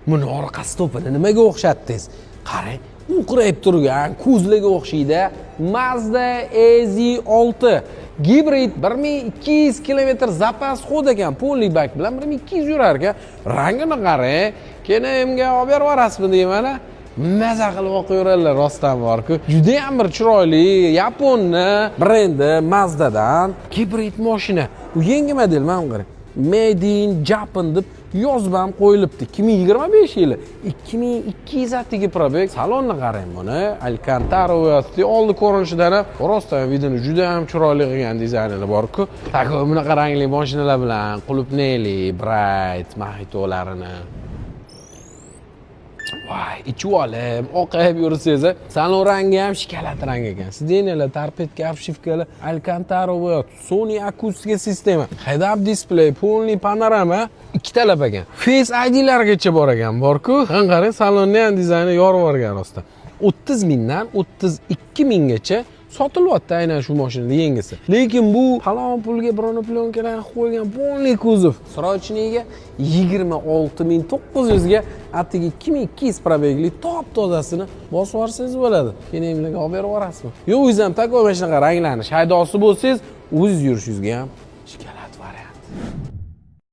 Buni orqasi to'pini nimaga o'xshatdingiz? Qarang, uqrayib turgan ko'zlarga o'xshaydi. Mazda EZ6 gibrid 1200 km zapas xod ekan, polli bak bilan 1200 yurar ekan. Rangini qarang. Kenimga olib berib yuborasizmi deyman. Maza qilib o'qiyveradilar rostdan bor-ku. Juda ham bir chiroyli yaponni brendi Mazdadan gibrid mashina. Bu yangi model, mana qarang. Made in Japan deb yozib ham qo'yilibdi. 2025 yili 2200 atigi probeg. Salonni qarang buni. Alcantara yo'qdi. Oldi ko'rinishidan ham rostdan vidini juda ham chiroyli qilgan dizayneri bor-ku. Tako bunaqa rangli mashinalar bilan qulupneli, bright mahitolarini voy, ichib olib, oqayib yursangiz, salon rangi ham shikolat rang ekan. Sideniyalar, tarpetka, obshivkalar, Alcantara bo'yot, Sony akustika sistema, head-up display, polni panorama, ikkitalab ekan. Face ID'largacha bor ekan, bor-ku. Qarang, salonni ham dizayni yorib yuborgan rostdan. 30 mingdan 32 minggacha sotilyapti aynan shu mashinaning yangisi. Lekin bu palon pulga birovni plyonkalarni qo'ygan polni kuzov. Srochniga 26900 ga atigi 2200 probegli top tozasini bosib yuborsangiz bo'ladi. Kenimlarga olib berib yuborasizmi? Yo'q, o'zingiz ham takoy mana shunaqa ranglanish haydovchisi bo'lsangiz, o'zingiz yurishingizga ham shikala